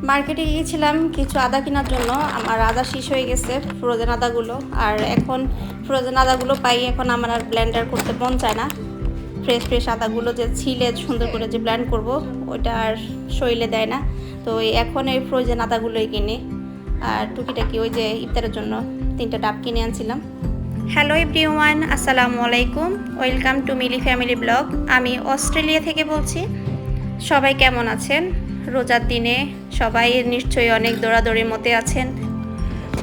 মার্কেটে গিয়েছিলাম কিছু আদা কেনার জন্য। আমার আদা শেষ হয়ে গেছে, ফ্রোজেন আদাগুলো। আর এখন ফ্রোজেন আদাগুলো পাই, এখন আমার আর ব্লেন্ডার করতে মন চায় না। ফ্রেশ ফ্রেশ আদাগুলো যে ছিলে সুন্দর করে যে ব্লেন্ড করব, ওইটা আর শরীরে দেয় না। তো এখন এই ফ্রোজেন আদাগুলোই কিনি। আর টুকিটাকি ওই যে ইফতারের জন্য 3টা ডাব কিনে আনছিলাম। হ্যালো এভরিওয়ান, আসসালামু আলাইকুম, welcome to Mili family vlog. আমি অস্ট্রেলিয়া থেকে বলছি। সবাই কেমন আছেন? রোজার দিনে সবাই নিশ্চয়ই অনেক দৌড়াদৌড়ির মধ্যে আছেন।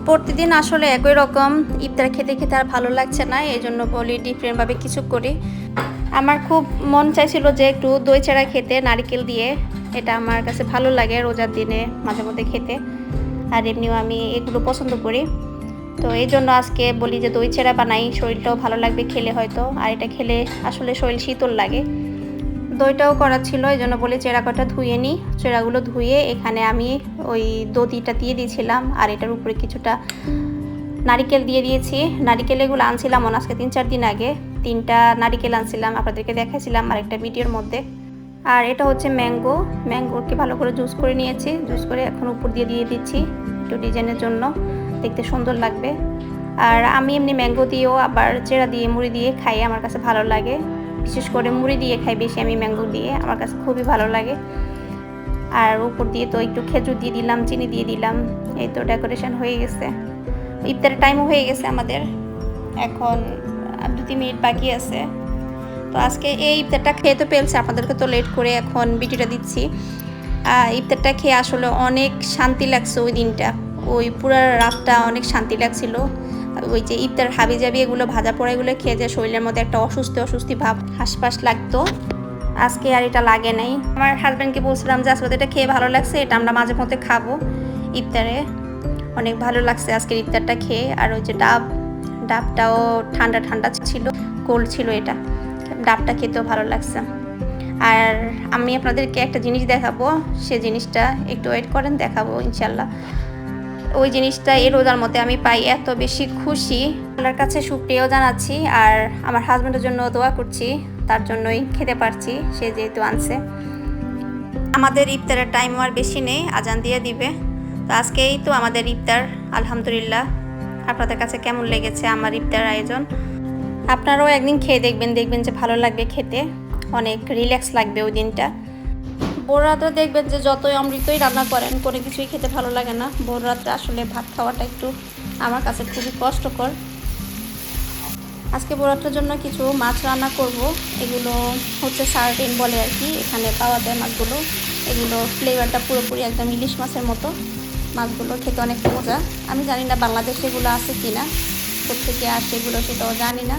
প্রতিদিন আসলে একই রকম ইফতার খেতে খেতে আর ভালো লাগছে না, এই জন্য বলি ডিফারেন্টভাবে কিছু করি। আমার খুব মন চাইছিল যে একটু দই চাড়া খেতে নারকেল দিয়ে। এটা আমার কাছে ভালো লাগে রোজার দিনে মাঝে মধ্যে খেতে, আর এমনিও আমি এগুলো পছন্দ করি। তো এই জন্য আজকে বলি যে দই চাড়া বানাই, শরীরটাও ভালো লাগবে খেলে হয়তো। আর এটা খেলে আসলে শরীর শীতল লাগে। দইটাও করা ছিল, এই জন্য বলি চেরা কটা ধুয়ে নিই। চেরাগুলো ধুয়ে এখানে আমি ওই দধিটা দিয়ে দিয়েছিলাম, আর এটার উপরে কিছুটা নারিকেল দিয়ে দিয়েছি। নারিকেল এগুলো আনছিলাম আজকে 3-4 দিন আগে। 3টা নারিকেল আনছিলাম, আপনাদেরকে দেখাইছিলাম আরেকটা ভিডিওর মধ্যে। আর এটা হচ্ছে ম্যাঙ্গোকে ভালো করে জুস করে নিয়েছি। জুস করে এখন উপর দিয়ে দিচ্ছি একটু ডিজাইনের জন্য, দেখতে সুন্দর লাগবে। আর আমি এমনি ম্যাঙ্গো দিয়েও আবার চেরা দিয়ে মুড়ি দিয়ে খাই, আমার কাছে ভালো লাগে। বিশেষ করে মুড়ি দিয়ে খাই বেশি আমি, ম্যাঙ্গো দিয়ে আমার কাছে খুবই ভালো লাগে। আর উপর দিয়ে তো একটু খেজুর দিয়ে দিলাম, চিনি দিয়ে দিলাম। এই তো ডেকোরেশন হয়ে গেছে। ইফতারের টাইমও হয়ে গেছে আমাদের, এখন 2-3 মিনিট বাকি আছে। তো আজকে এই ইফতারটা খেয়ে তো পেলছে, আপনাদেরকে তো লেট করে এখন ভিডিওটা দিচ্ছি। ইফতারটা খেয়ে আসলে অনেক শান্তি লাগছে ওই দিনটা, ওই পুরো রাতটা অনেক শান্তি লাগছিল। ওই যে ইফতার হাবিজাবি এগুলো ভাজা পোড়া এগুলো খেয়ে যে শরীরের মধ্যে একটা অস্বস্তি ভাব হাঁসফাঁস লাগতো, আজকে আর এটা লাগে নাই। আমার হাজব্যান্ডকে বলছিলাম যে আজকে এটা খেয়ে ভালো লাগছে, এটা আমরা মাঝে মধ্যে খাবো ইফতারে। অনেক ভালো লাগছে আজকের ইফতারটা খেয়ে। আর ওই যে ডাবটাও ঠান্ডা ঠান্ডা ছিল, কোল্ড ছিল এটা। ডাবটা খেতেও ভালো লাগছে। আর আমি আপনাদেরকে একটা জিনিস দেখাবো, সে জিনিসটা একটু ওয়েট করেন, দেখাবো ইনশাল্লাহ। ওই জিনিসটা এই রোজার মধ্যে আমি পাই এত বেশি খুশি, আল্লাহর কাছে শুকরিয়াও জানাচ্ছি। আর আমার হাজব্যান্ডের জন্য দোয়া করছি, তার জন্যই খেতে পারছি, সে যেহেতু আনছে। আমাদের ইফতারের টাইম আর বেশি নেই, আজান দিয়ে দিবে। তো আজকেই তো আমাদের ইফতার, আলহামদুলিল্লাহ। আপনাদের কাছে কেমন লেগেছে আমার ইফতার আয়োজন? আপনারাও একদিন খেয়ে দেখবেন যে ভালো লাগবে খেতে, অনেক রিল্যাক্স লাগবে ওই দিনটা। ভোর রাত্রে দেখবেন যে যতই অমৃতই রান্না করেন, কোনো কিছুই খেতে ভালো লাগে না। ভোর রাত্রে আসলে ভাত খাওয়াটা একটু আমার কাছে খুবই কষ্টকর। আজকে ভোর রাত্রের জন্য কিছু মাছ রান্না করব। এগুলো হচ্ছে সার্ডিন বলে আর কি, এখানে পাওয়া যায় মাছগুলো। এগুলো ফ্লেভারটা পুরোপুরি একদম ইলিশ মাছের মতো। মাছগুলো খেতে অনেক মজা। আমি জানি না বাংলাদেশে এগুলো আছে কি না, কোথেকে আসে এগুলো সেটাও জানি না।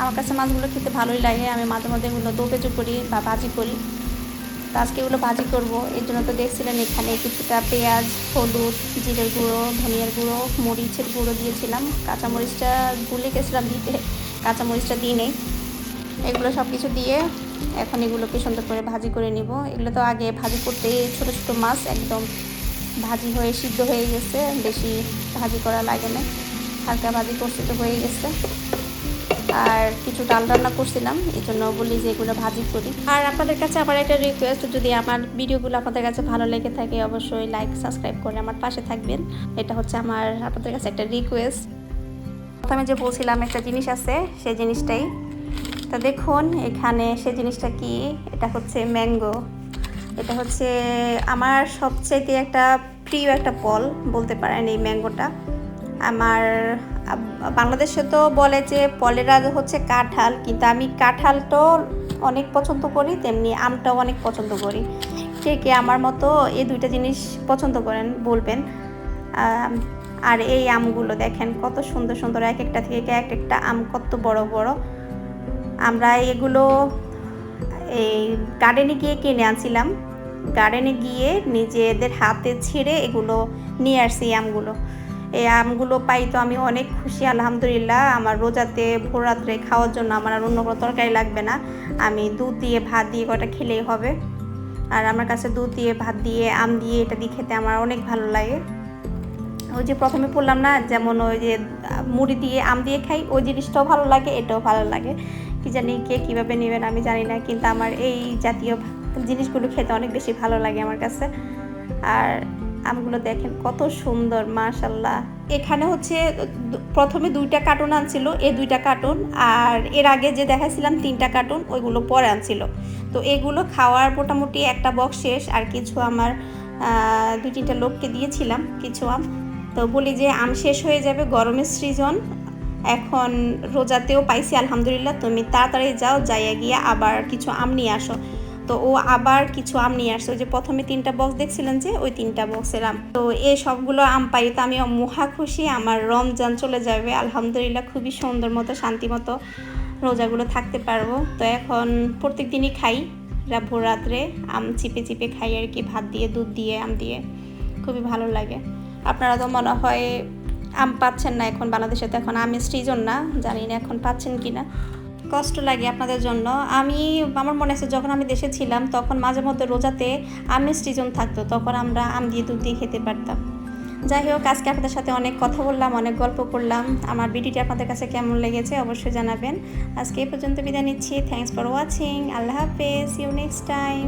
আমার কাছে মাছগুলো খেতে ভালোই লাগে, আমি মাঝে মধ্যে এগুলো দোপেজু করি বা ভাজি করি। তো আজকে এগুলো ভাজি করবো, এর জন্য তো দেখছিলেন এখানে কিছুটা পেঁয়াজ, হলুদ, জিরের গুঁড়ো, ধনিয়ার গুঁড়ো, মরিচের গুঁড়ো দিয়েছিলাম। কাঁচামরিচটা ভুলে গেছিলাম দিতে, কাঁচামরিচটা দিই নেই। এগুলো সব কিছু দিয়ে এখন এগুলোকে সুন্দর করে ভাজি করে নিব। এগুলো তো আগে ভাজি করতে ছোটো ছোটো মাছ একদম ভাজি হয়ে সিদ্ধ হয়ে গেছে, বেশি ভাজি করা লাগে না, হালকা ভাজি করতে তো হয়ে গেছে। আর কিছু ডাল রান্না করছিলাম, এই জন্য বলি যে এগুলো ভাজি করি। আর আপনাদের কাছে আমার একটা রিকোয়েস্ট, যদি আমার ভিডিওগুলো আপনাদের কাছে ভালো লেগে থাকে অবশ্যই লাইক সাবস্ক্রাইব করে আমার পাশে থাকবেন। এটা হচ্ছে আমার আপনাদের কাছে একটা রিকোয়েস্ট। প্রথমে যে বলছিলাম একটা জিনিস আছে, সেই জিনিসটাই তা দেখুন এখানে। সে জিনিসটা কি? এটা হচ্ছে ম্যাঙ্গো। এটা হচ্ছে আমার সবচাইতে একটা প্রিয় একটা ফল বলতে পারেন এই ম্যাঙ্গোটা। আমার বাংলাদেশে তো বলে যে ফলের আগে হচ্ছে কাঁঠাল, কিন্তু আমি কাঁঠালটাও অনেক পছন্দ করি, তেমনি আমটাও অনেক পছন্দ করি। কে আমার মতো এই দুইটা জিনিস পছন্দ করেন বলবেন। আর এই আমগুলো দেখেন কত সুন্দর সুন্দর, এক একটা থেকে এক একটা আম কত বড় বড়। আমরা এগুলো এই গার্ডেনে গিয়ে কিনে আনছিলাম, গার্ডেনে গিয়ে নিজেদের হাতে ছিঁড়ে এগুলো নিয়ে আসছি আমগুলো। এই আমগুলো পাই তো আমি অনেক খুশি, আলহামদুলিল্লাহ। আমার রোজাতে ভোর রাত্রে খাওয়ার জন্য আমার আর অন্য কোনো তরকারি লাগবে না, আমি দুধ দিয়ে ভাত দিয়ে কটা খেলেই হবে। আর আমার কাছে দুধ দিয়ে ভাত দিয়ে আম দিয়ে এটা দিয়ে খেতে আমার অনেক ভালো লাগে। ওই যে প্রথমে বললাম না, যেমন ওই যে মুড়ি দিয়ে আম দিয়ে খাই, ওই জিনিসটাও ভালো লাগে, এটাও ভালো লাগে। কি জানি কে কীভাবে নেবেন আমি জানি না, কিন্তু আমার এই জাতীয় জিনিসগুলো খেতে অনেক বেশি ভালো লাগে আমার কাছে। আর আমগুলো দেখেন কত সুন্দর মাশাল্লাহ। এখানে হচ্ছে প্রথমে 2টা কার্টুন আনছিল, এই 2টা কার্টুন, আর এর আগে যে দেখাইছিলাম 3টা কার্টুন ওইগুলো পরে আনছিল। তো এগুলো খাওয়ার মোটামুটি একটা বক্স শেষ, আর কিছু আমার 2-3টা লোককে দিয়েছিলাম কিছু আম। তো বলি যে আম শেষ হয়ে যাবে, গরমের সিজন, এখন রোজাতেও পাইছি আলহামদুলিল্লাহ, তুমি তাড়াতাড়ি যাও, যাইয়া গিয়া আবার কিছু আম নিয়ে আসো। তো ও আবার কিছু আম নিয়ে আসছে, ওই যে প্রথমে 3টা বক্স দেখছিলেন যে ওই 3টা বক্সের আম। তো এই সবগুলো আম পাই তো আমি মহা খুশি, আমার রমজান চলে যাবে আলহামদুলিল্লাহ, খুবই সুন্দর মতো শান্তি মতো রোজাগুলো থাকতে পারবো। তো এখন প্রত্যেক দিনই খাই, ভোর রাত্রে আম চিপে চিপে খাই আর কি, ভাত দিয়ে, দুধ দিয়ে, আম দিয়ে, খুবই ভালো লাগে। আপনারা তো মনে হয় আম পাচ্ছেন না এখন, বাংলাদেশে তো এখন আমের সিজন না, জানি না এখন পাচ্ছেন কি না, কষ্ট লাগে আপনাদের জন্য। আমার মনে আছে যখন আমি দেশে ছিলাম তখন মাঝে মধ্যে রোজাতে আমের সিজন থাকতো, তখন আমরা আম দিয়ে, দুধ দিয়ে খেতে পারতাম। যাই হোক, আজকে আপনাদের সাথে অনেক কথা বললাম, অনেক গল্প করলাম। আমার ভিডিওটি আপনাদের কাছে কেমন লেগেছে অবশ্যই জানাবেন। আজকে এই পর্যন্ত বিদায় নিচ্ছি। Thanks for watching. আল্লাহ হাফেজ, সি ইউ নেক্সট টাইম।